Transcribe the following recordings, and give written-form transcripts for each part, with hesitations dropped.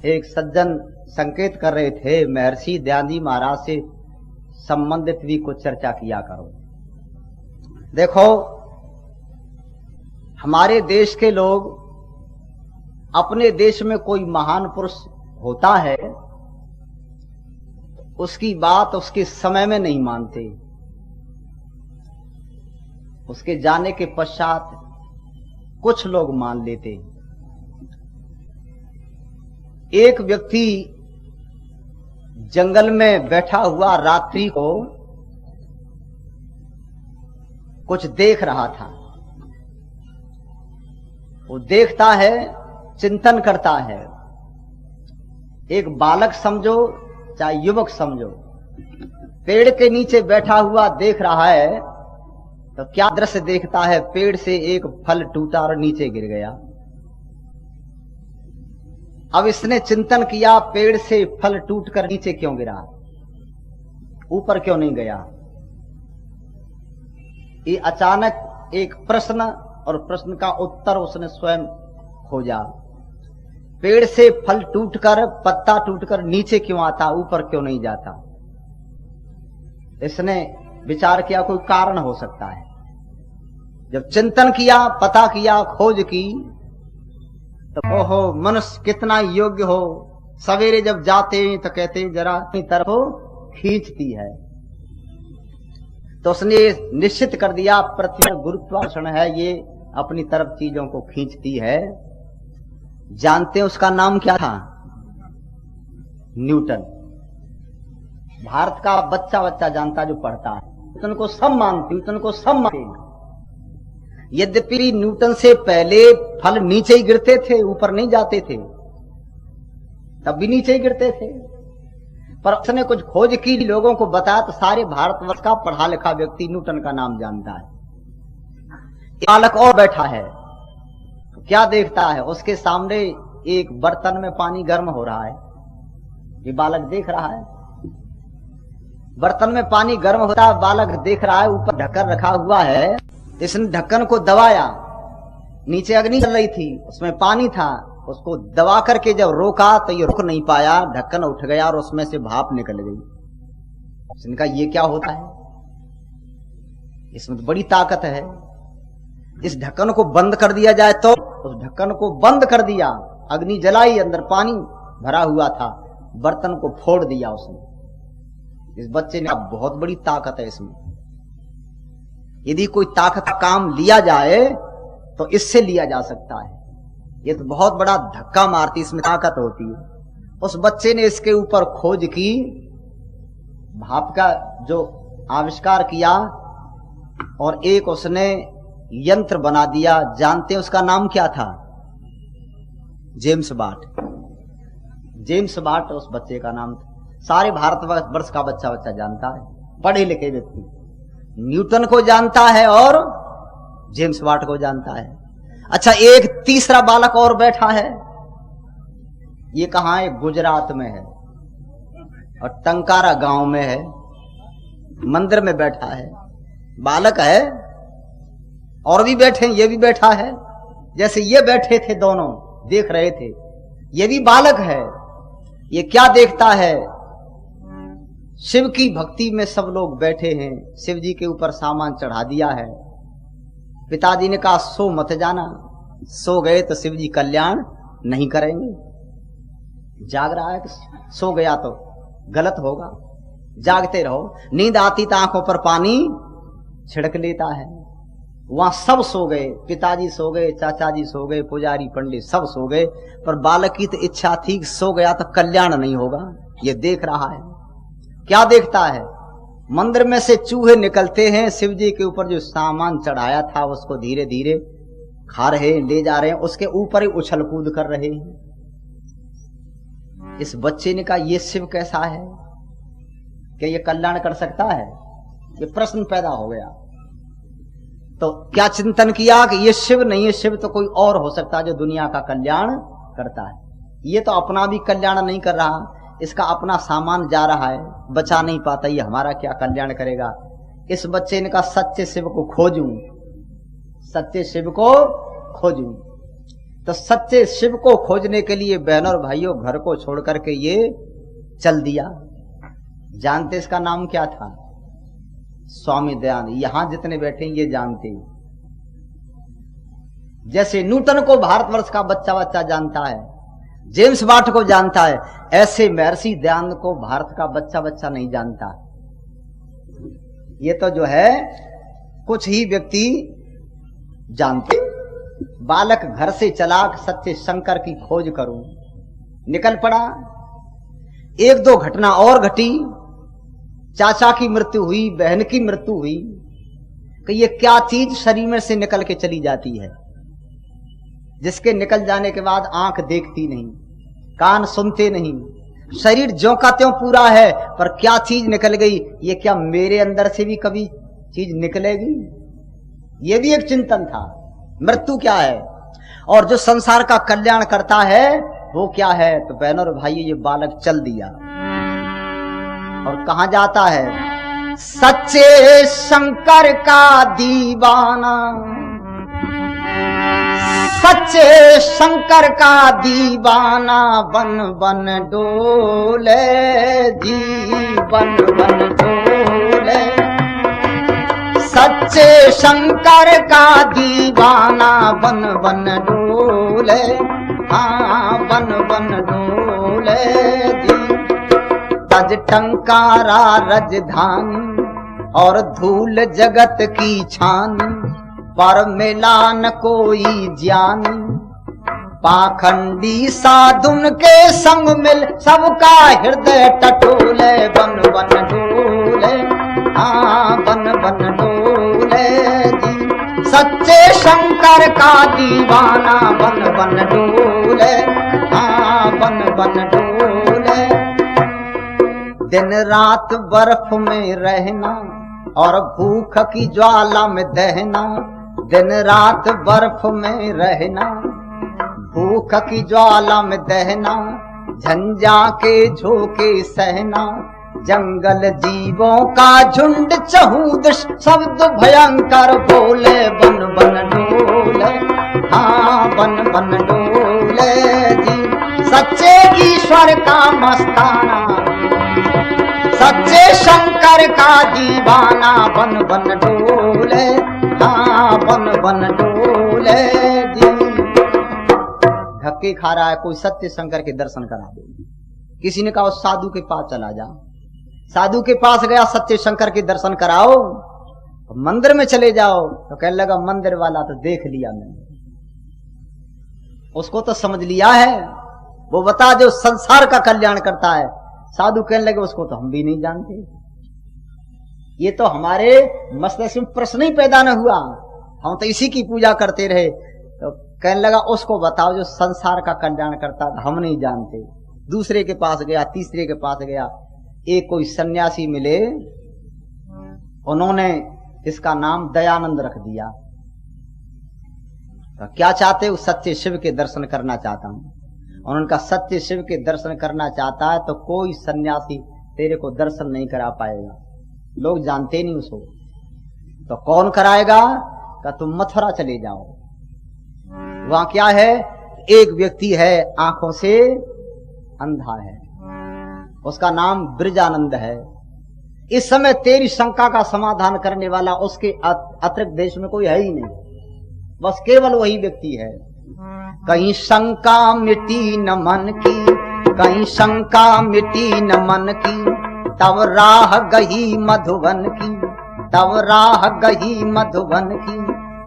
एक सज्जन संकेत कर रहे थे महर्षि दयानंद महाराज से संबंधित भी कुछ चर्चा किया करो। देखो, हमारे देश के लोग अपने देश में कोई महान पुरुष होता है, उसकी बात उसके समय में नहीं मानते, उसके जाने के पश्चात कुछ लोग मान लेते। एक व्यक्ति जंगल में बैठा हुआ रात्रि को कुछ देख रहा था। वो देखता है, चिंतन करता है। एक बालक समझो चाहे युवक समझो, पेड़ के नीचे बैठा हुआ देख रहा है तो क्या दृश्य देखता है? पेड़ से एक फल टूटा और नीचे गिर गया। अब इसने चिंतन किया, पेड़ से फल टूटकर नीचे क्यों गिरा, ऊपर क्यों नहीं गया? ये अचानक एक प्रश्न और प्रश्न का उत्तर उसने स्वयं खोजा। पेड़ से फल टूटकर, पत्ता टूटकर नीचे क्यों आता, ऊपर क्यों नहीं जाता? इसने विचार किया कोई कारण हो सकता है। जब चिंतन किया, पता किया, खोज की, तो ओहो, मनुष्य कितना योग्य हो। सवेरे जब जाते हैं तो कहते हैं जरा अपनी तरफ खींचती है। तो उसने निश्चित कर दिया पृथ्वी में गुरुत्वाकर्षण है, ये अपनी तरफ चीजों को खींचती है। जानते हैं उसका नाम क्या था? न्यूटन। भारत का बच्चा जानता जो पढ़ता है, न्यूटन को सब मानते, न्यूटन को सब मानते। यद्यपि न्यूटन से पहले फल नीचे ही गिरते थे, ऊपर नहीं जाते थे, तब भी नीचे ही गिरते थे। पर उसने कुछ खोज की, लोगों को बताया तो सारे भारतवर्ष का पढ़ा लिखा व्यक्ति न्यूटन का नाम जानता है। बालक और बैठा है, क्या देखता है? उसके सामने एक बर्तन में पानी गर्म हो रहा है। ये बालक देख रहा है, बर्तन में पानी गर्म होता है, बालक देख रहा है। ऊपर ढक्कन रखा हुआ है, इसने ढक्कन को दबाया, नीचे अग्नि चल रही थी, उसमें पानी था, उसको दबा करके जब रोका तो ये रुक नहीं पाया, ढक्कन उठ गया और उसमें से भाप निकल गई। उसने कहा ये क्या होता है? इसमें तो बड़ी ताकत है। इस ढक्कन को बंद कर दिया जाए तो। उस ढक्कन को बंद कर दिया, अग्नि जलाई, अंदर पानी भरा हुआ था, बर्तन को फोड़ दिया उसने। इस बच्चे ने अब बहुत बड़ी ताकत है इसमें। यदि कोई ताकत का काम लिया जाए तो इससे लिया जा सकता है। ये तो बहुत बड़ा धक्का मारती, इसमें ताकत होती है। उस बच्चे ने इसके ऊपर खोज की, भाप का जो आविष्कार किया और एक उसने यंत्र बना दिया। जानते हैं उसका नाम क्या था? James Watt. जेम्स वाट उस बच्चे का नाम था। सारे भारतवर्ष का बच्चा जानता है, पढ़े लिखे व्यक्ति। न्यूटन को जानता है और जेम्स वाट को जानता है। अच्छा, एक तीसरा बालक और बैठा है। ये कहां है? गुजरात में है और टंकारा गांव में है, मंदिर में बैठा है। बालक है और भी बैठे, ये भी बैठा है। जैसे ये बैठे थे, दोनों देख रहे थे, ये भी बालक है। ये क्या देखता है? शिव की भक्ति में सब लोग बैठे हैं, शिव जी के ऊपर सामान चढ़ा दिया है। पिताजी ने कहा सो मत जाना, सो गए तो शिव जी कल्याण नहीं करेंगे। जाग रहा है कि सो गया तो गलत होगा, जागते रहो। नींद आती तो आंखों पर पानी छिड़क लेता है। वहां सब सो गए, पिताजी सो गए, चाचा जी सो गए, पुजारी पंडित सब सो गए, पर बालक की तो इच्छा थी कि सो गया तो कल्याण नहीं होगा। ये देख रहा है, क्या देखता है? मंदिर में से चूहे निकलते हैं, शिव जी के ऊपर जो सामान चढ़ाया था उसको धीरे धीरे खा रहे, ले जा रहे हैं, उसके ऊपर ही उछल कूद कर रहे हैं। इस बच्चे ने कहा ये शिव कैसा है, क्या ये कल्याण कर सकता है? ये प्रश्न पैदा हो गया। तो क्या चिंतन किया कि ये शिव नहीं है, शिव तो कोई और हो सकता है जो दुनिया का कल्याण करता है। ये तो अपना भी कल्याण नहीं कर रहा, इसका अपना सामान जा रहा है, बचा नहीं पाता, ये हमारा क्या कल्याण करेगा। इस बच्चे ने कहा सच्चे शिव को खोजूं, सच्चे शिव को खोजूं। तो सच्चे शिव को खोजने के लिए बहनों और भाइयों घर को छोड़ करके ये चल दिया। जानते इसका नाम क्या था? स्वामी दयानंद। यहां जितने बैठे ये जानते हैं। जैसे न्यूटन को भारतवर्ष का बच्चा बच्चा जानता है, जेम्स वाट को जानता है, ऐसे महर्षि दयानंद को भारत का बच्चा बच्चा नहीं जानता। ये तो जो है कुछ ही व्यक्ति जानते। बालक घर से चला सच्चे शंकर की खोज करूं, निकल पड़ा। एक दो घटना और घटी। चाचा की मृत्यु हुई, बहन की मृत्यु हुई कि ये क्या चीज शरीर में से निकल के चली जाती है, जिसके निकल जाने के बाद आंख देखती नहीं, कान सुनते नहीं, शरीर ज्यों का त्यों पूरा है, पर क्या चीज निकल गई, ये क्या मेरे अंदर से भी कभी चीज निकलेगी? ये भी एक चिंतन था। मृत्यु क्या है और जो संसार का कल्याण करता है वो क्या है? तो बहनों और भाइयों, ये बालक चल दिया और कहां जाता है? सच्चे शंकर का दीवाना, सच्चे शंकर का दीवाना, बन बन डोले जी, बन बन डोले। सच्चे शंकर का दीवाना, बन बन डोले, हाँ बन बन डोले जी। तज टंकारा राजधानी और धूल जगत की छानी, पर मिला न कोई ज्ञानी। पाखंडी साधुन के संग मिल सबका हृदय टटोले, बन बन डोले, हाँ बन बन डोले जी। सच्चे शंकर का दीवाना, बन बन डोले, हाँ बन बन डोले। दिन रात बर्फ में रहना और भूख की ज्वाला में दहना, दिन रात बर्फ में रहना, भूख की ज्वाला में दहना, झंझा के झोंके सहना, जंगल जीवों का झुंड चहुद शब्द भयंकर बोले, बन बन डोले, हाँ बन बन डोले जी। सच्चे ईश्वर का मस्ताना, सच्चे शंकर का दीवाना, बन बन डोले, हाँ बन बन डोले जी। धक्के खा रहा है कोई, सत्य शंकर के दर्शन करा दे। किसी ने कहा उस साधु के पास चला जा। साधु के पास गया, सत्य शंकर के दर्शन कराओ, तो मंदिर में चले जाओ। तो कहने लगा मंदिर वाला तो देख लिया मैंने, उसको तो समझ लिया है, वो बता जो संसार का कल्याण करता है। साधु कहने लगे उसको तो हम भी नहीं जानते, ये तो हमारे मस्तिष्क में प्रश्न ही पैदा न हुआ, हम तो इसी की पूजा करते रहे। तो कहने लगा उसको बताओ जो संसार का कल्याण करता है, हम नहीं जानते। दूसरे के पास गया, तीसरे के पास गया, एक कोई सन्यासी मिले, उन्होंने इसका नाम दयानंद रख दिया। तो क्या चाहते हो? सच्चे शिव के दर्शन करना चाहता हूं। और उनका सत्य शिव के दर्शन करना चाहता है तो कोई सन्यासी तेरे को दर्शन नहीं करा पाएगा, लोग जानते नहीं उसको। तो कौन कराएगा? का तुम मथुरा चले जाओ, वहां क्या है? एक व्यक्ति है आंखों से अंधा है, उसका नाम ब्रजानंद है। इस समय तेरी शंका का समाधान करने वाला उसके अतिरिक्त देश में कोई है ही नहीं, बस केवल वही व्यक्ति है। कहीं शंका मिटी न मन की, कहीं शंका मिटी न मन की, तब राह गई मधुबन की, तब राह गई मधुबन की।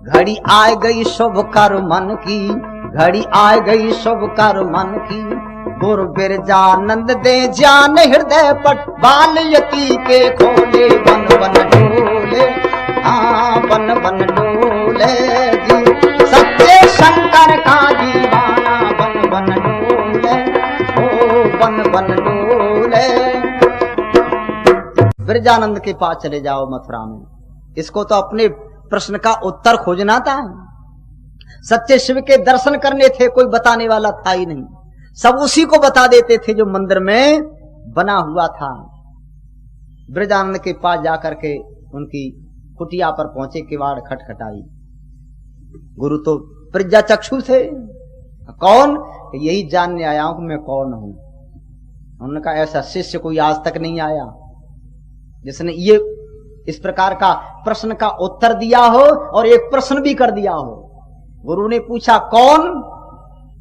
घड़ी आ गई शुभ कर मन की, घड़ी आ गई शुभ कर मन की। गुरु बिरजानंद दे जान हृदय पट, बाल यती के खोले, बन बन डोले, हाँ बन बन डोले जी। सच्चे शंकर का दीवाना, बन बन डोले, ओ बन बन डोले। बिरजानंद के पास चले जाओ मथुरा में, इसको तो अपने प्रश्न का उत्तर खोजना था। सच्चे शिव के दर्शन करने थे, कोई बताने वाला था ही नहीं, सब उसी को बता देते थे जो मंदिर में बना हुआ था। ब्रजानंद के पास जाकर के उनकी कुटिया पर पहुंचे, किवाड़ खटखटाई। गुरु तो प्रज्ञा चक्षु थे, कौन? यही जानने आया हूं कि मैं कौन हूं। उन्होंने कहा ऐसा शिष्य कोई आज तक नहीं आया जिसने ये इस प्रकार का प्रश्न का उत्तर दिया हो और एक प्रश्न भी कर दिया हो। गुरु ने पूछा कौन,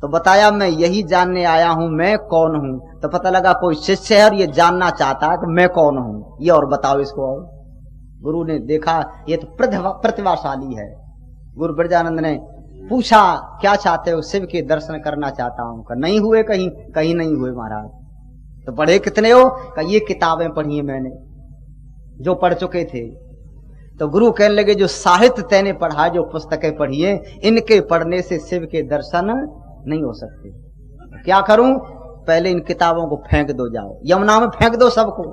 तो बताया मैं यही जानने आया हूं मैं कौन हूं। तो पता लगा कोई शिष्य है और ये जानना चाहता है कि मैं कौन हूं, ये और बताओ इसको। और गुरु ने देखा ये तो प्रतिभाशाली है। गुरु ब्रजानंद ने पूछा क्या चाहते हो? शिव के दर्शन करना चाहता हूं। नहीं हुए कहीं? कहीं नहीं हुए महाराज। तो पढ़े कितने हो? ये किताबें पढ़ी मैंने जो पढ़ चुके थे। तो गुरु कहने लगे जो साहित्य तैने पढ़ा, जो पुस्तकें पढ़ी है, इनके पढ़ने से शिव के दर्शन नहीं हो सकते। क्या करूं? पहले इन किताबों को फेंक दो, जाओ यमुना में फेंक दो सबको।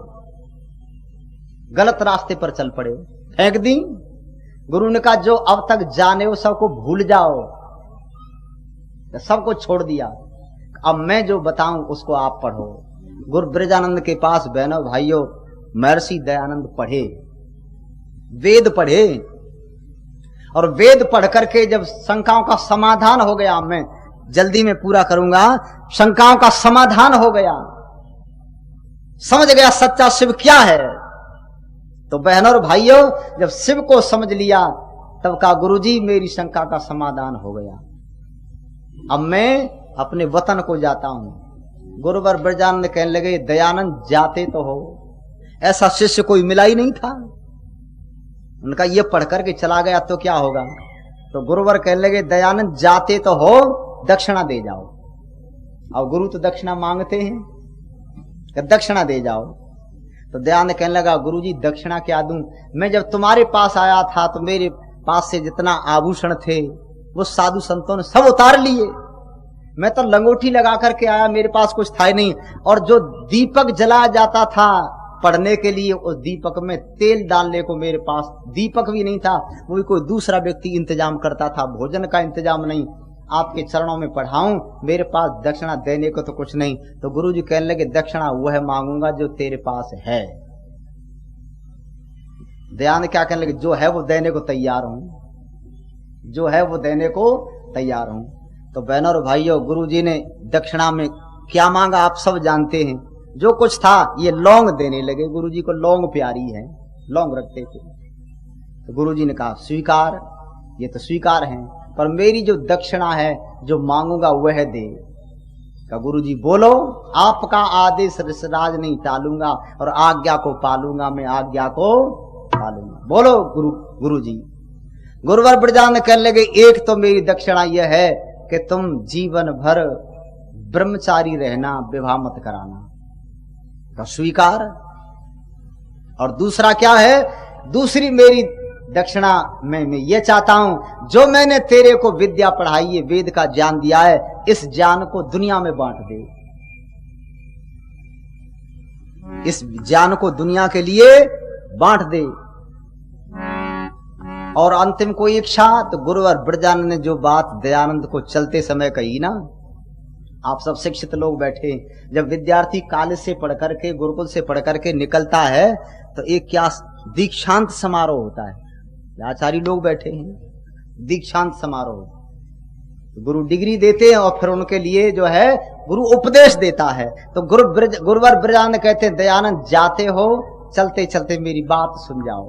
गलत रास्ते पर चल पड़े, फेंक दी। गुरु ने कहा जो अब तक जाने हो सबको भूल जाओ, तो सबको छोड़ दिया। अब मैं जो बताऊं उसको आप पढ़ो। गुरु ब्रजानंद के पास बहनों भाइयों महर्षि दयानंद पढ़े, वेद पढ़े, और वेद पढ़ करके जब शंकाओं का समाधान हो गया, मैं जल्दी में पूरा करूंगा, शंकाओं का समाधान हो गया, समझ गया सच्चा शिव क्या है। तो बहनों और भाइयों जब शिव को समझ लिया तब कहा गुरुजी मेरी शंका का समाधान हो गया, अब मैं अपने वतन को जाता हूं। गुरुवर ब्रजानंद कहने लगे दयानंद जाते तो हो, ऐसा शिष्य कोई मिला ही नहीं था। उनका ये पढ़ करके चला गया तो क्या होगा? तो गुरुवर कहने लगे दयानंद जाते तो हो, दक्षिणा दे जाओ। और गुरु तो दक्षिणा मांगते हैं कि दक्षिणा दे जाओ। तो दयानंद कहने लगा गुरुजी दक्षिणा क्या दूं? मैं जब तुम्हारे पास आया था तो मेरे पास से जितना आभूषण थे वो साधु संतों ने सब उतार लिए। मैं तो लंगोटी लगा करके आया, मेरे पास कुछ था ही नहीं। और जो दीपक जलाया जाता था पढ़ने के लिए, उस दीपक में तेल डालने को मेरे पास दीपक भी नहीं था, वो भी कोई दूसरा व्यक्ति इंतजाम करता था। भोजन का इंतजाम नहीं, आपके चरणों में पढ़ाऊं, मेरे पास दक्षिणा देने को तो कुछ नहीं। तो गुरुजी कहने लगे दक्षिणा वह मांगूंगा जो तेरे पास है। दयानंद क्या कहने लगे जो है वो देने को तैयार हूं, जो है वो देने को तैयार हूं। तो बहनों और भाइयों गुरुजी ने दक्षिणा में क्या मांगा आप सब जानते हैं। जो कुछ था ये लौंग देने लगे। गुरुजी को लौंग प्यारी है, लौंग रखते थे। तो गुरुजी ने कहा स्वीकार, ये तो स्वीकार है, पर मेरी जो दक्षिणा है जो मांगूंगा वह दे। का गुरुजी बोलो, आपका आदेश राज नहीं टालूंगा और आज्ञा को पालूंगा, मैं आज्ञा को पालूंगा। बोलो गुरुजी। गुरुवर ब्रजानंद कहने लगे एक तो मेरी दक्षिणा यह है कि तुम जीवन भर ब्रह्मचारी रहना, विवाह मत कराना। का स्वीकार। और दूसरा क्या है? दूसरी मेरी दक्षिणा मैं ये चाहता हूं जो मैंने तेरे को विद्या पढ़ाई है, वेद का ज्ञान दिया है, इस ज्ञान को दुनिया में बांट दे। इस ज्ञान को दुनिया के लिए बांट दे। और अंतिम कोई इच्छा? तो गुरुवर ब्रजानंद ने जो बात दयानंद को चलते समय कही ना, आप सब शिक्षित लोग बैठे, जब विद्यार्थी कॉलेज से पढ़ करके, गुरुकुल से पढ़ करके निकलता है तो एक क्या दीक्षांत समारोह होता है। आचार्य लोग बैठे हैं, दीक्षांत समारोह। तो गुरु डिग्री देते हैं और फिर उनके लिए जो है गुरु उपदेश देता है। तो गुरुवर ब्रजानंद कहते हैं दयानंद जाते हो, चलते चलते मेरी बात सुन जाओ।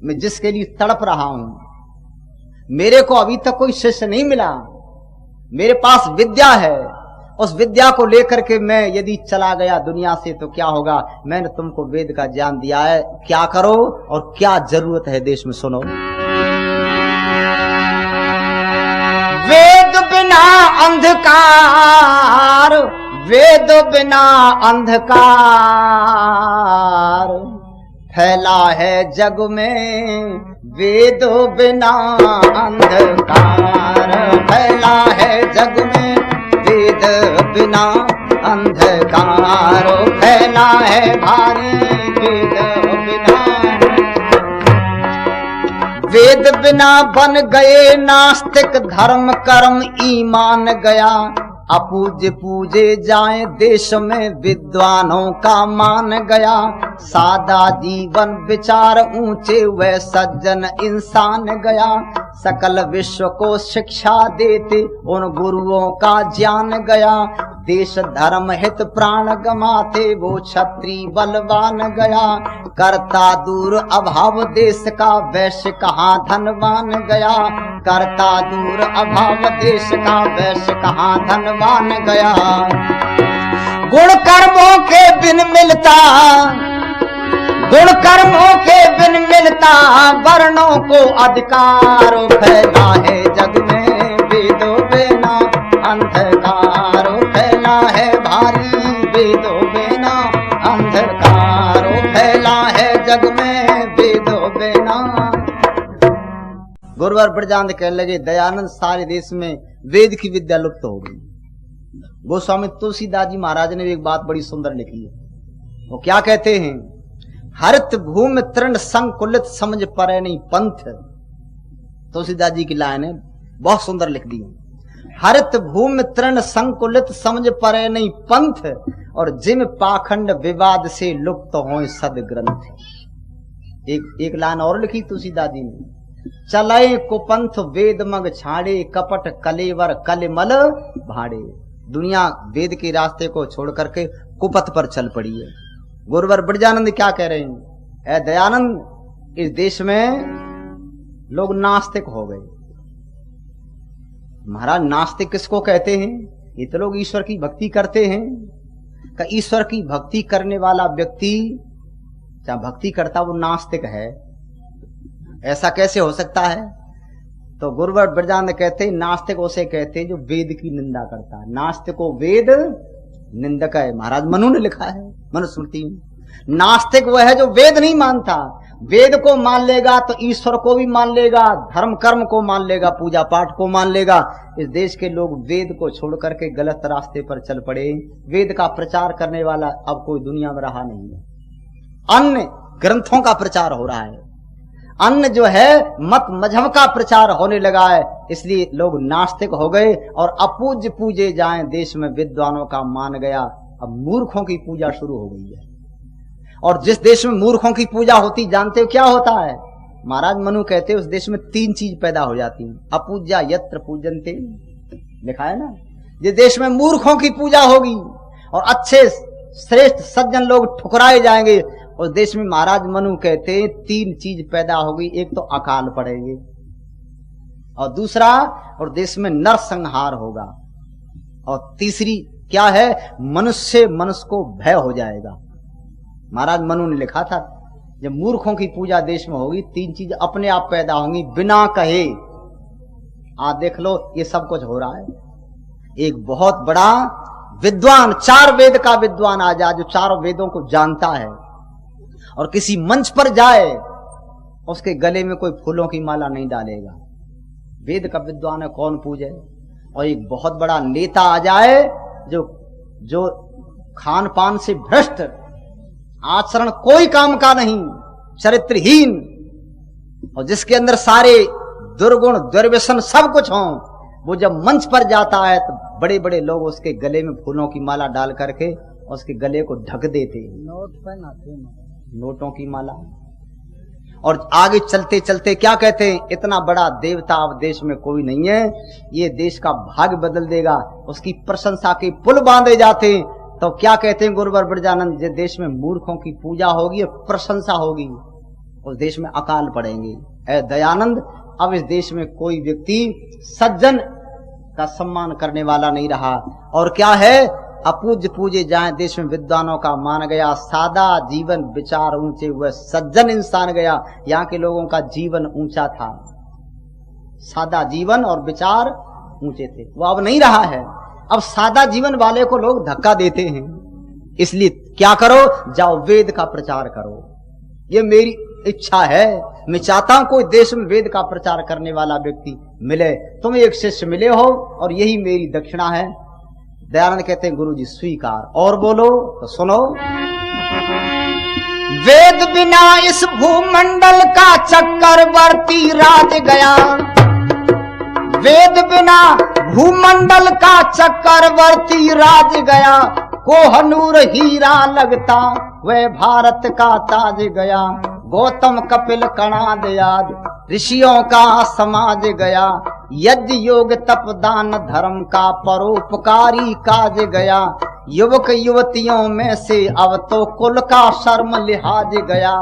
मैं जिसके लिए तड़प रहा हूं, मेरे को अभी तक कोई शिष्य नहीं मिला, मेरे पास विद्या है, उस विद्या को लेकर के मैं यदि चला गया दुनिया से तो क्या होगा? मैंने तुमको वेद का ज्ञान दिया है, क्या करो और क्या जरूरत है देश में, सुनो। वेद बिना अंधकार, वेद बिना अंधकार फैला है जग में, वेद बिना अंधकार फैला है जग में, वेद बिना अंधकार फैला है भारी, वेद बिना। वेद बिना बन गए नास्तिक, धर्म कर्म ईमान गया, अपूज्य पूजे जाए देश में, विद्वानों का मान गया। सादा जीवन विचार ऊंचे वह सज्जन इंसान गया। सकल विश्व को शिक्षा देते उन गुरुओं का ज्ञान गया। देश धर्म हित प्राण गमाते वो क्षत्रिय बलवान गया। करता दूर अभाव देश का वैश्य कहाँ धनवान गया। करता दूर अभाव देश का वैश्य कहाँ धनवान गया। गुण कर्मों के बिन मिलता, गुण कर्मों के बिन मिलता वर्णों को अधिकार। फैला है जग में वेदों बिना अंधकार। फैला है भारी वेदों बिना अंधकार। फैला है जग में वेदों बिना। गुरुवर ब्रजानंद कहने लगे, दयानंद सारे देश में वेद की विद्या लुप्त हो गई। गोस्वामी तुलसीदास जी महाराज ने एक बात बड़ी सुंदर लिखी है। वो क्या कहते हैं? हरित भूमि तृण संकुलित समझ परे नहीं पंथ। तुलसीदास जी की लाइन है, बहुत सुंदर लिख दी है। हरित भूमि तृण संकुलित समझ परे नहीं पंथ। और जिम पाखंड विवाद से लुप्त होए सदग्रंथ। एक लाइन और लिखी तुलसीदास जी ने, चले कुपंथ वेद मग छाड़े कपट कलेवर कलमल भाड़े। दुनिया वेद के रास्ते को छोड़ करके कुपथ पर चल पड़ी है। गुरुवर ब्रजानंद क्या कह रहे हैं? ऐ दयानंद, इस देश में लोग नास्तिक हो गए। महाराज नास्तिक किसको कहते हैं? ये तो लोग ईश्वर की भक्ति करते हैं। का ईश्वर की भक्ति करने वाला व्यक्ति चाहे भक्ति करता वो नास्तिक है, ऐसा कैसे हो सकता है? तो गुरुवर ब्रजानंद कहते हैं नास्तिक उसे कहते हैं जो वेद की निंदा करता है। नास्तिको वेद निंदक है, महाराज मनु ने लिखा है मनुस्मृति में। नास्तिक वह है जो वेद नहीं मानता। वेद को मान लेगा तो ईश्वर को भी मान लेगा, धर्म कर्म को मान लेगा, पूजा पाठ को मान लेगा। इस देश के लोग वेद को छोड़ करके गलत रास्ते पर चल पड़े। वेद का प्रचार करने वाला अब कोई दुनिया में रहा नहीं है। अन्य ग्रंथों का प्रचार हो रहा है, अन्य जो है मत मजहब का प्रचार होने लगा है। इसलिए लोग नास्तिक हो गए और अपूज्य पूजे जाएं देश में विद्वानों का मान गया। अब मूर्खों की पूजा शुरू हो गई है। और जिस देश में मूर्खों की पूजा होती, जानते हो क्या होता है? महाराज मनु कहते हैं उस देश में 3 चीज पैदा हो जाती हैं। अपूज्या यत्र पूजन्ते, लिखा है ना। जिस देश में मूर्खों की पूजा होगी और अच्छे श्रेष्ठ सज्जन लोग ठुकराए जाएंगे, उस देश में महाराज मनु कहते हैं 3 चीज पैदा होगी। एक तो अकाल पड़ेंगे, और दूसरा और देश में नरसंहार होगा, और तीसरी क्या है? मनुष्य को भय हो जाएगा। महाराज मनु ने लिखा था जब मूर्खों की पूजा देश में होगी 3 चीज अपने आप पैदा होंगी बिना कहे। आज देख लो ये सब कुछ हो रहा है। एक बहुत बड़ा विद्वान, 4 वेद का विद्वान आ जाए जो 4 वेदों को जानता है और किसी मंच पर जाए, उसके गले में कोई फूलों की माला नहीं डालेगा। वेद का विद्वान है, कौन पूजे? और एक बहुत बड़ा नेता आ जाए जो खान पान से भ्रष्ट, आचरण कोई काम का नहीं, चरित्रहीन, और जिसके अंदर सारे दुर्गुण दुर्व्यसन सब कुछ हों, वो जब मंच पर जाता है तो बड़े बड़े लोग उसके गले में फूलों की माला डाल करके उसके गले को ढक देते। नोट पहनाते, नोटों की माला। और आगे चलते चलते क्या कहते हैं? इतना बड़ा देवता अब देश में कोई नहीं है, ये देश का भाग्य बदल देगा। उसकी प्रशंसा के पुल बांधे जाते हैं। तो क्या कहते हैं गुरुवर ब्रजानंद? जिस देश में मूर्खों की पूजा होगी, प्रशंसा होगी, उस देश में अकाल पड़ेंगे। ऐ दयानंद, अब इस देश में कोई व्यक्ति सज्जन का सम्मान करने वाला नहीं रहा। और क्या है? अपूज्य पूजे जाए देश में विद्वानों का मान गया। सादा जीवन विचार ऊंचे हुए सज्जन इंसान गया। यहाँ के लोगों का जीवन ऊंचा था, सादा जीवन और विचार ऊंचे थे, वो अब नहीं रहा है। अब सादा जीवन वाले को लोग धक्का देते हैं। इसलिए क्या करो? जाओ वेद का प्रचार करो। ये मेरी इच्छा है, मैं चाहता हूं कोई देश में वेद का प्रचार करने वाला व्यक्ति मिले। तुम एक शिष्य मिले हो और यही मेरी दक्षिणा है। दयानंद कहते हैं गुरु जी स्वीकार। और बोलो तो सुनो। वेद बिना इस भूमंडल का चक्रवर्ती राज गया। वेद बिना भूमंडल का चक्रवर्ती राज गया। कोहनूर हीरा लगता वह भारत का ताज गया। गौतम कपिल कणाद याद ऋषियों का समाज गया। यज्ञ योग तप दान धर्म का परोपकारी काज गया। युवक युवतियों में से अब तो कुल का शर्म लिहाज गया।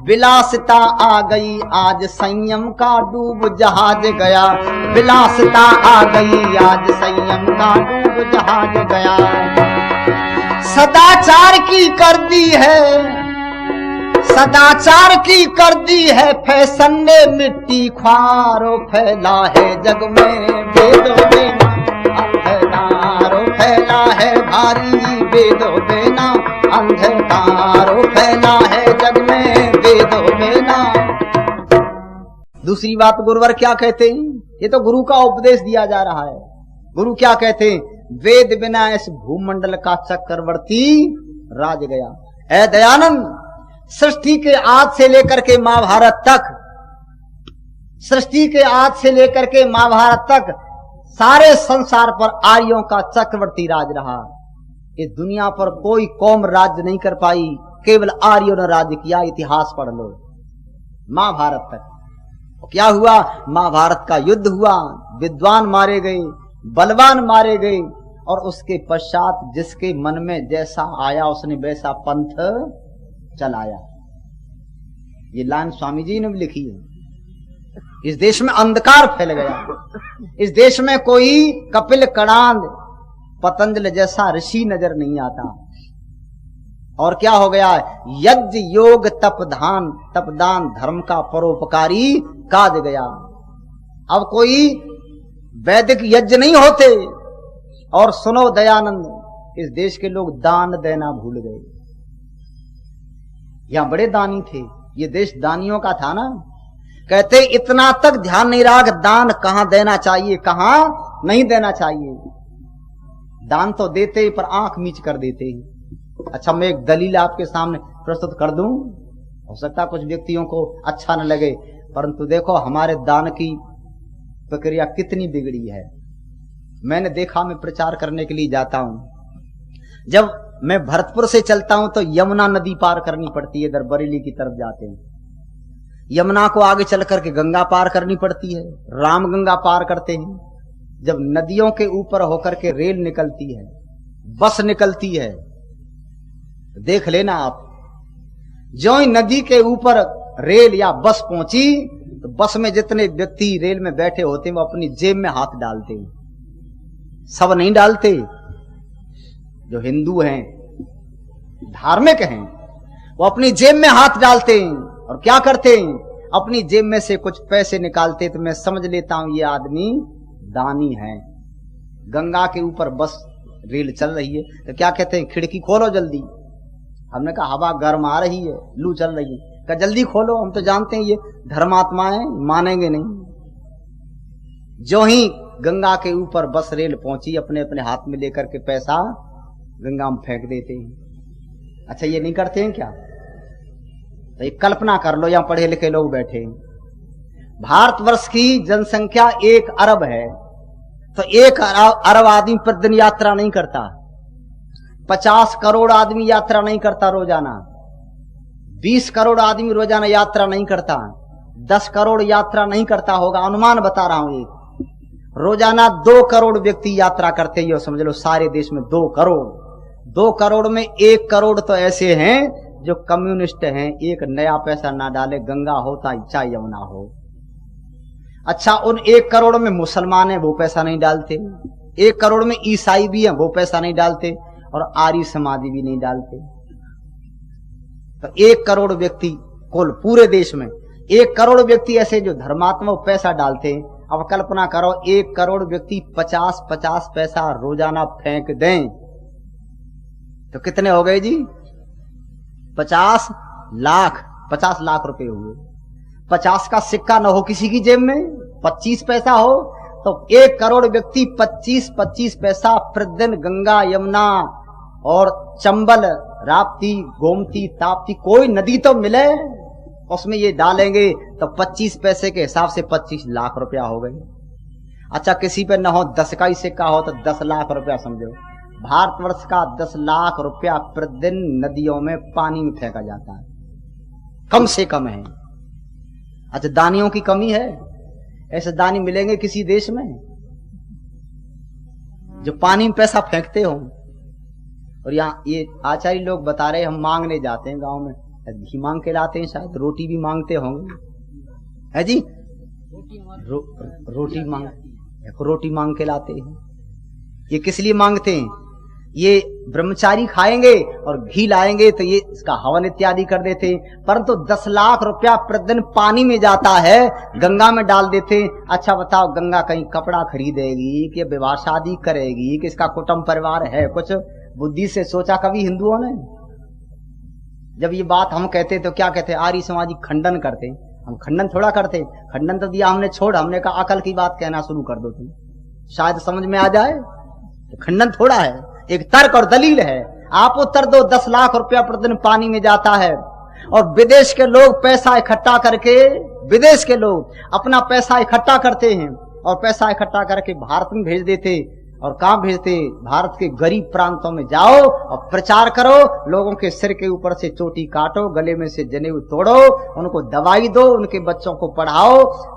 विलासिता आ गई आज संयम का डूब जहाज गया। विलासिता आ गई आज संयम का डूब जहाज गया। सदाचार की कर दी है, सदाचार की कर दी है फैशन ने मिट्टी ख्वारो फैला है जग में वेदों बेना अंधकारो फैला है भारी। वेदों बेना अंधकारो फैला है जग में वेदों बेना। दूसरी बात गुरुवर क्या कहते हैं, ये तो गुरु का उपदेश दिया जा रहा है। गुरु क्या कहते हैं, वेद बिना इस भूमंडल का चक्रवर्ती राज गया। ऐ दयानंद, सृष्टि के आद से लेकर के महाभारत तक, सृष्टि के आद से लेकर के महाभारत तक सारे संसार पर आर्यों का चक्रवर्ती राज रहा। इस दुनिया पर कोई कौम राज्य नहीं कर पाई, केवल आर्यों ने राज्य किया। इतिहास पढ़ लो महाभारत तक। क्या हुआ, महाभारत का युद्ध हुआ, विद्वान मारे गए, बलवान मारे गए, और उसके पश्चात जिसके मन में जैसा आया उसने वैसा पंथ चलाया। ये लाइन स्वामी जी ने भी लिखी है। इस देश में अंधकार फैल गया। इस देश में कोई कपिल कणाद पतंजलि जैसा ऋषि नजर नहीं आता। और क्या हो गया, यज्ञ योग तपदान धर्म का परोपकारी काज गया। अब कोई वैदिक यज्ञ नहीं होते। और सुनो दयानंद, इस देश के लोग दान देना भूल गए। यहां बड़े दानी थे, ये देश दानियों का था ना। कहते इतना तक ध्यान नहीं रहा कि दान कहां देना चाहिए कहां नहीं देना चाहिए। दान तो देते पर आंख मीच कर देते। अच्छा, मैं एक दलील आपके सामने प्रस्तुत कर दूं। हो सकता कुछ व्यक्तियों को अच्छा न लगे, परंतु देखो हमारे दान की प्रक्रिया कितनी बिगड़ी है। मैंने देखा, मैं प्रचार करने के लिए जाता हूं, जब मैं भरतपुर से चलता हूं तो यमुना नदी पार करनी पड़ती है। इधर बरेली की तरफ जाते हैं, यमुना को आगे चल करके गंगा पार करनी पड़ती है, रामगंगा पार करते हैं। जब नदियों के ऊपर होकर के रेल निकलती है, बस निकलती है, देख लेना आप। जो ही नदी के ऊपर रेल या बस पहुंची तो बस में जितने व्यक्ति रेल में बैठे होते हैं वो अपनी जेब में हाथ डालते हैं। सब नहीं डालते। जो हिंदू हैं, धार्मिक हैं, वो अपनी जेब में हाथ डालते हैं और क्या करते हैं, अपनी जेब में से कुछ पैसे निकालते। तो मैं समझ लेता हूं ये आदमी दानी है। गंगा के ऊपर बस रेल चल रही है तो क्या कहते हैं, खिड़की खोलो जल्दी। हमने कहा हवा गर्म आ रही है, लू चल रही है। कहा जल्दी खोलो, हम तो जानते हैं ये धर्मात्माएं मानेंगे नहीं। जो ही गंगा के ऊपर बस रेल पहुंची, अपने अपने हाथ में लेकर के पैसा गंगा में फेंक देते हैं। अच्छा, ये नहीं करते हैं क्या? तो ये कल्पना कर लो, यहां पढ़े लिखे लोग बैठे हैं। भारतवर्ष की जनसंख्या 1 अरब है, तो 1 अरब आदमी प्रतिदिन यात्रा नहीं करता। 50 करोड़ आदमी यात्रा नहीं करता रोजाना। 20 करोड़ आदमी रोजाना यात्रा नहीं करता। 10 करोड़ यात्रा नहीं करता होगा, अनुमान बता रहा हूं। एक रोजाना 2 करोड़ व्यक्ति यात्रा करते ही, समझ लो सारे देश में 2 करोड़। 2 करोड़ में 1 करोड़ तो ऐसे हैं जो कम्युनिस्ट हैं, एक नया पैसा ना डाले, गंगा हो चाहे यमुना हो। अच्छा, उन 1 करोड़ में मुसलमान हैं, वो पैसा नहीं डालते। 1 करोड़ में ईसाई भी हैं, वो पैसा नहीं डालते, और आर्य समाजी भी नहीं डालते। तो 1 करोड़ व्यक्ति कुल पूरे देश में 1 करोड़ व्यक्ति ऐसे जो धर्मात्मा पैसा डालते हैं। अब कल्पना करो, 1 करोड़ व्यक्ति 50-50 पैसा रोजाना फेंक दें तो कितने हो गए जी? 50 लाख रुपए हुए। 50 का सिक्का न हो किसी की जेब में, 25 पैसा हो, तो 1 करोड़ व्यक्ति 25 पैसा प्रतिदिन गंगा, यमुना और चंबल, राप्ती, गोमती, ताप्ती, कोई नदी तो मिले उसमें ये डालेंगे तो 25 पैसे के हिसाब से 25 लाख रुपया हो गए। अच्छा, किसी पे न हो 10 का ही सिक्का हो तो 10 लाख रुपया समझो। भारतवर्ष का 10 लाख रुपया प्रतिदिन नदियों में पानी में फेंका जाता है, कम से कम है। अच्छा, दानियों की कमी है? ऐसे दानी मिलेंगे किसी देश में जो पानी में पैसा फेंकते हो? और यहाँ ये आचार्य लोग बता रहे, हम मांगने जाते हैं गांव में, घी मांग के लाते हैं, शायद रोटी भी मांगते होंगे, है जी? रोटी मांग के लाते हैं। ये किस लिए मांगते हैं? ये ब्रह्मचारी खाएंगे और घी लाएंगे तो ये इसका हवन इत्यादि कर देते हैं। परंतु 10 लाख रुपया प्रतिदिन पानी में जाता है, गंगा में डाल देते हैं। अच्छा बताओ, गंगा कहीं कपड़ा खरीदेगी कि विवाह शादी करेगी कि इसका कुटुंब परिवार है? कुछ बुद्धि से सोचा कभी हिंदुओं ने? जब ये बात हम कहते तो क्या कहते? आर्य समाजी खंडन करते। हम खंडन थोड़ा करते, खंडन तो दिया हमने छोड़, हमने कहा अकल की बात कहना शुरू कर दो, तुम शायद समझ में आ जाए। तो खंडन थोड़ा है, एक तर्क और दलील है। आप उत्तर दो, 10 लाख रुपया प्रतिदिन पानी में जाता है और विदेश के लोग पैसा इकट्ठा करके, विदेश के लोग अपना पैसा इकट्ठा करते हैं और पैसा इकट्ठा करके भारत में भेज देते। और कहां भेजते? भारत के गरीब प्रांतों में जाओ और प्रचार करो, लोगों के सिर के ऊपर से चोटी काटो, गले में से जनेऊ तोड़ो, उनको दवाई दो, उनके बच्चों को पढ़ाओ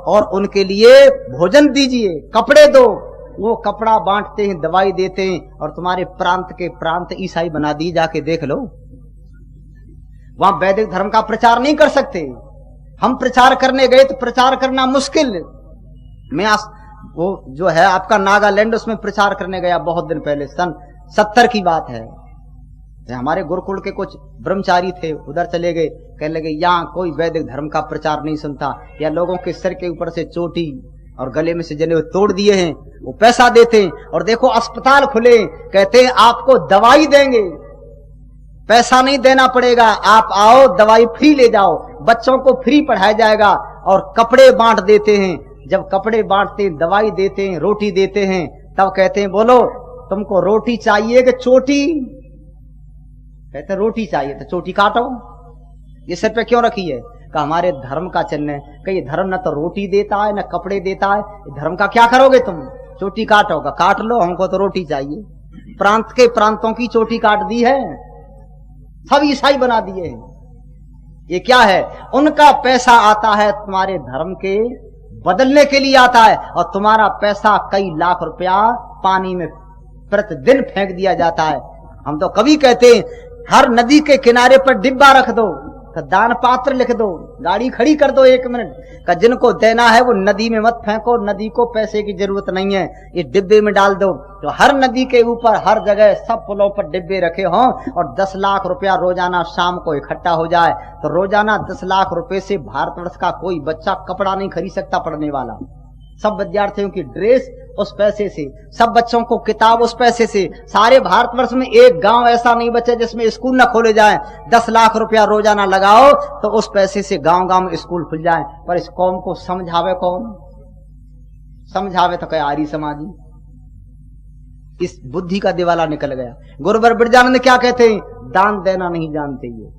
और उनके लिए भोजन दीजिए, कपड़े दो। वो कपड़ा बांटते हैं, दवाई देते हैं और तुम्हारे प्रांत के प्रांत ईसाई बना दी। जाके देख लो, वहां वैदिक धर्म का प्रचार नहीं कर सकते। हम प्रचार करने गए तो प्रचार करना मुश्किल। मैं वो जो है आपका नागालैंड, उसमें प्रचार करने गया बहुत दिन पहले, सन 70 की बात है। हमारे गुरुकुल के कुछ ब्रह्मचारी थे, उधर चले गए, कहने लगे यहाँ कोई वैदिक धर्म का प्रचार नहीं सुनता, या लोगों के सिर के ऊपर से चोटी और गले में से जनेऊ तोड़ दिए हैं, वो पैसा देते हैं। और देखो अस्पताल खुले, कहते हैं आपको दवाई देंगे, पैसा नहीं देना पड़ेगा, आप आओ दवाई फ्री ले जाओ, बच्चों को फ्री पढ़ाया जाएगा। और कपड़े बांट देते हैं। जब कपड़े बांटते, दवाई देते हैं, रोटी देते हैं, तब कहते हैं बोलो तुमको रोटी चाहिए कि चोटी? कहते रोटी चाहिए तो चोटी काटो। ये सिर पे क्यों रखी है? कि हमारे धर्म का चिन्ह है। कि ये धर्म न तो रोटी देता है न कपड़े देता है, धर्म का क्या करोगे तुम? चोटी काटोगा? काट लो, हमको तो रोटी चाहिए। प्रांत के प्रांतों की चोटी काट दी है, सब ईसाई बना दिए हैं। ये क्या है? उनका पैसा आता है तुम्हारे धर्म के बदलने के लिए आता है, और तुम्हारा पैसा कई लाख रुपया पानी में प्रतिदिन फेंक दिया जाता है। हम तो कभी कहते हैं हर नदी के किनारे पर डिब्बा रख दो, तो दान पात्र लिख दो, गाड़ी खड़ी कर दो 1 मिनट का, जिनको देना है वो नदी में मत फेंको, नदी को पैसे की जरूरत नहीं है, ये डिब्बे में डाल दो। तो हर नदी के ऊपर हर जगह सब पुलों पर डिब्बे रखे हों और 10 लाख रुपया रोजाना शाम को इकट्ठा हो जाए, तो रोजाना 10 लाख रुपए से भारतवर्ष का कोई बच्चा कपड़ा नहीं खरीद सकता पढ़ने वाला। सब विद्यार्थियों की ड्रेस उस पैसे से, सब बच्चों को किताब उस पैसे से। सारे भारतवर्ष में एक गांव ऐसा नहीं बचे जिसमें स्कूल न खोले जाएं। 10 लाख रुपया रोजाना लगाओ तो उस पैसे से गांव गांव में स्कूल खुल जाएं। पर इस कौम को समझावे कौन? समझावे तो क्या आर्य समाजी। इस बुद्धि का दिवाला निकल गया। गुरुवर बिरजानंद क्या कहते हैं? दान देना नहीं जानते ये।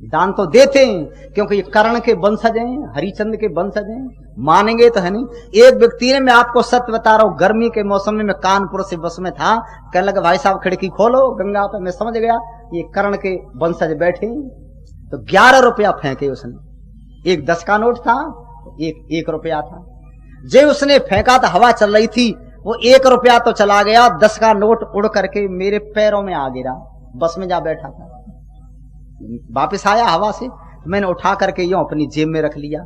दान तो देते हैं क्योंकि ये कर्ण के वंशज हैं, हरिचंद्र के वंशज हैं, मानेंगे तो है नहीं। एक व्यक्ति ने, मैं आपको सत्य बता रहा हूं, गर्मी के मौसम में मैं कानपुर से बस में था, कहने लगा भाई साहब खिड़की खोलो गंगा पे। मैं समझ गया ये कर्ण के वंशज बैठे। तो 11 रुपया फेंके उसने। एक 10 का नोट था, एक रुपया था। जो उसने फेंका तो हवा चल रही थी, वो 1 रुपया तो चला गया, 10 का नोट उड़ करके मेरे पैरों में आ गिरा। बस में जा बैठा था, वापस आया हवा से, तो मैंने उठा करके यूं अपनी जेब में रख लिया।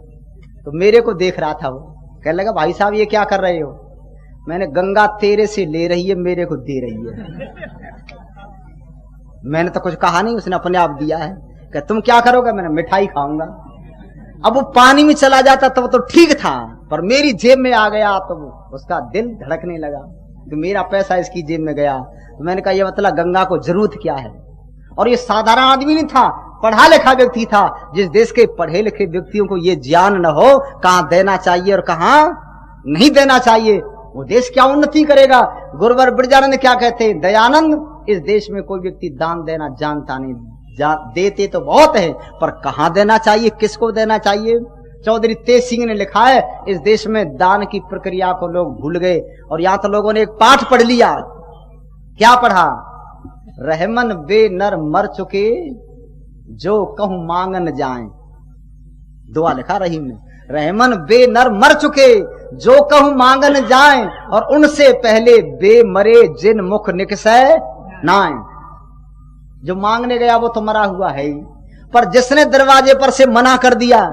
तो मेरे को देख रहा था वो, कहने लगा भाई साहब ये क्या कर रहे हो? मैंने, गंगा तेरे से ले रही है, मेरे को दे रही है। मैंने तो कुछ कहा नहीं, उसने अपने आप दिया है। कह तुम क्या करोगे? मैंने, मिठाई खाऊंगा। अब वो पानी में चला जाता तब तो ठीक था, पर मेरी जेब में आ गया तो उसका दिल धड़कने लगा कि मेरा पैसा इसकी जेब में गया। तो मैंने कहा ये मतलब गंगा को जरूरत क्या है? और ये साधारण आदमी नहीं था, पढ़ा लिखा व्यक्ति था। जिस देश के पढ़े लिखे व्यक्तियों को ये ज्ञान न हो कहां देना चाहिए और कहां नहीं देना चाहिए, वो देश क्या उन्नति करेगा? गुरुवर बिरजानंद क्या कहते हैं? दयानंद, इस देश में कोई व्यक्ति दान देना जानता नहीं। देते तो बहुत है, पर कहां देना चाहिए, किसको देना चाहिए? चौधरी तेज सिंह ने लिखा है, इस देश में दान की प्रक्रिया को लोग भूल गए। और यहां तो लोगों ने एक पाठ पढ़ लिया क्या पढ़ा? रहमन बे नर मर चुके जो कहूं मांगन जाए। दुआ लिखा रहीम ने, रहमन बे नर मर चुके जो कहूं मांगन जाए, और उनसे पहले बे मरे जिन मुख निकसै नाए। जो मांगने गया वो तो मरा हुआ है ही, पर जिसने दरवाजे पर से मना कर दिया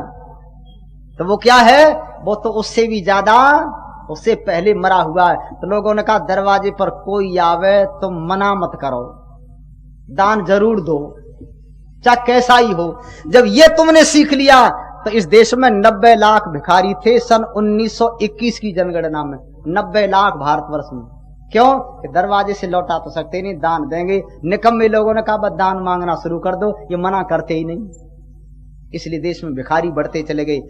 तो वो क्या है? वो तो उससे भी ज्यादा, उससे पहले मरा हुआ है। तो लोगों ने कहा दरवाजे पर कोई आवे तो मना मत करो, दान जरूर दो, चाहे कैसा ही हो। जब ये तुमने सीख लिया तो इस देश में 90 लाख भिखारी थे सन 1921 की जनगणना में। 90 लाख भारतवर्ष में। क्यों? कि दरवाजे से लौटा तो सकते नहीं, दान देंगे। निकम्मे लोगों ने कहा बस दान मांगना शुरू कर दो, ये मना करते ही नहीं। इसलिए देश में भिखारी बढ़ते चले गए।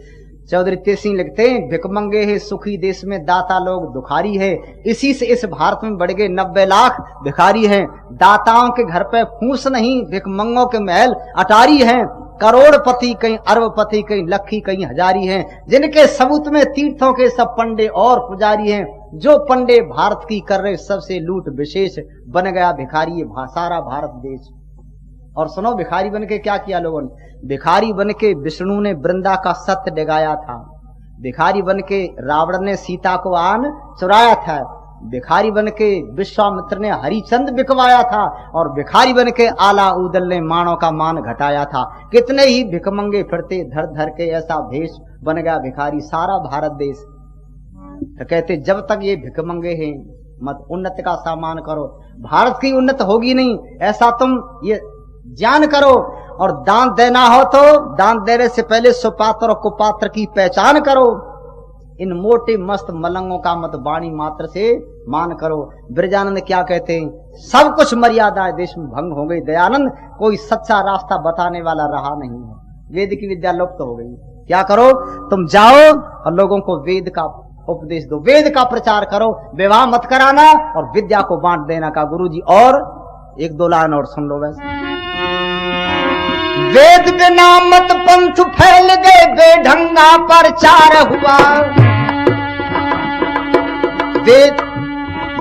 चौधरी तेज सिंह लिखते हैं, भिकमंगे है सुखी देश में, दाता लोग दुखारी है। इसी से इस भारत में बढ़ गए 90 लाख भिखारी हैं। दाताओं के घर पे फूस नहीं, भिकमंगों के महल अटारी हैं। करोड़पति कहीं अरबपति, कहीं लखी, कहीं हजारी हैं। जिनके सबूत में तीर्थों के सब पंडे और पुजारी हैं। जो पंडे भारत की कर रहे सबसे लूट विशेष, बन गया भिखारी सारा भारत देश। और सुनो भिखारी बन के क्या किया लोगों ने? भिखारी बन के विष्णु ने वृंदा का सत्य डिगाया था। भिखारी बन के रावण ने सीता को आन चुराया था। भिखारी बन के विश्वामित्र ने हरिचंद बिकवाया था। और भिखारी बन के आला उदल ने मानव का मान घटाया था। कितने ही भिकमंगे फिरते धर धर के, ऐसा भेष बन गया भिखारी सारा भारत देश। तो कहते जब तक ये भिकमंगे हैं मत उन्नति का सामान करो, भारत की उन्नति होगी नहीं, ऐसा तुम ये ज्ञान करो। और दान देना हो तो दान देने से पहले सुपात्र और कुपात्र की पहचान करो। इन मोटे मस्त मलंगों का मत वाणी मात्र से मान करो। ब्रजानंद क्या कहते हैं? सब कुछ मर्यादाएं देश में भंग हो गई दयानंद, कोई सच्चा रास्ता बताने वाला रहा नहीं है। वेद की विद्या लुप्त हो गई। क्या करो? तुम जाओ और लोगों को वेद का उपदेश दो, वेद का प्रचार करो। विवाह मत कराना और विद्या को बांट देना का गुरुजी। और एक दो लाइन और सुन लो वैसे। वेद बिना मत पंथ फैल गए, बेढंगा प्रचार हुआ।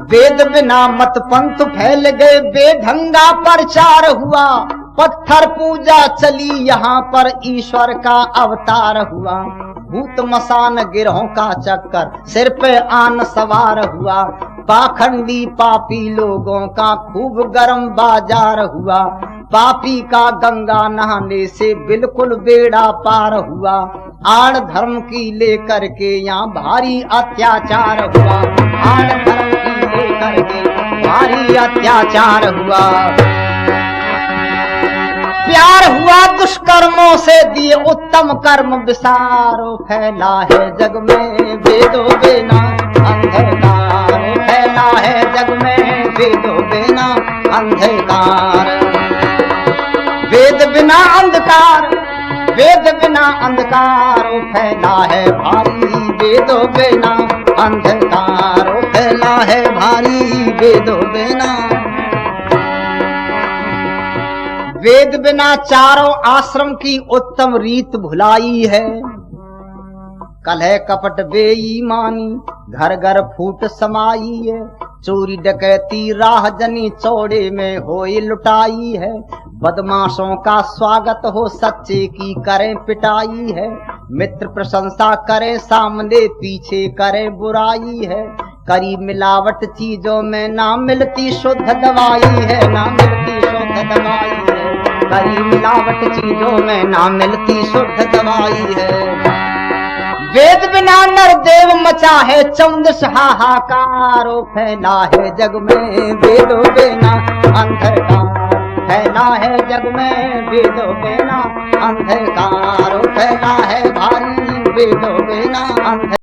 वेद बिना मत पंथ फैल गए, बेढंगा प्रचार हुआ। पत्थर पूजा चली यहाँ पर, ईश्वर का अवतार हुआ। भूत मसान गिरोह का चक्कर, सिर पे आन सवार हुआ। पाखंडी पापी लोगों का खूब गरम बाजार हुआ। पापी का गंगा नहाने से बिल्कुल बेड़ा पार हुआ। आड़ धर्म की लेकर के यहाँ भारी अत्याचार हुआ। आड़ धर्म की लेकर के भारी अत्याचार हुआ। प्यार हुआ दुष्कर्मों से, दिए उत्तम कर्म विसारो। फैला है जग में वेदो बिना अंधकार, फैला है जग में वेदो बिना अंधकार। वेद बिना अंधकार, वेद बिना अंधकार, फैला है भारी वेदो बिना अंधकार, फैला है भारी वेदो बिना। वेद बिना चारों आश्रम की उत्तम रीत भुलाई है। कलह कपट बेईमानी घर घर फूट समाई है। चोरी डकैती राह जनी चौड़े में होई लुटाई है। बदमाशों का स्वागत हो, सच्चे की करें पिटाई है। मित्र प्रशंसा करें, सामने पीछे करें बुराई है। करी मिलावट चीजों में ना मिलती शुद्ध दवाई है, ना मिलती शुद्ध दवाई है। करी मिलावट चीजों में ना मिलती शुद्ध दवाई है। वेद बिना नरदेव मचा है चौंदस हाहाकार, फैला है जग में वेदों बिना अंधकार, फैला है जग में वेदों बिना अंधकार, फैला है भारी वेदों बिना अंधकार।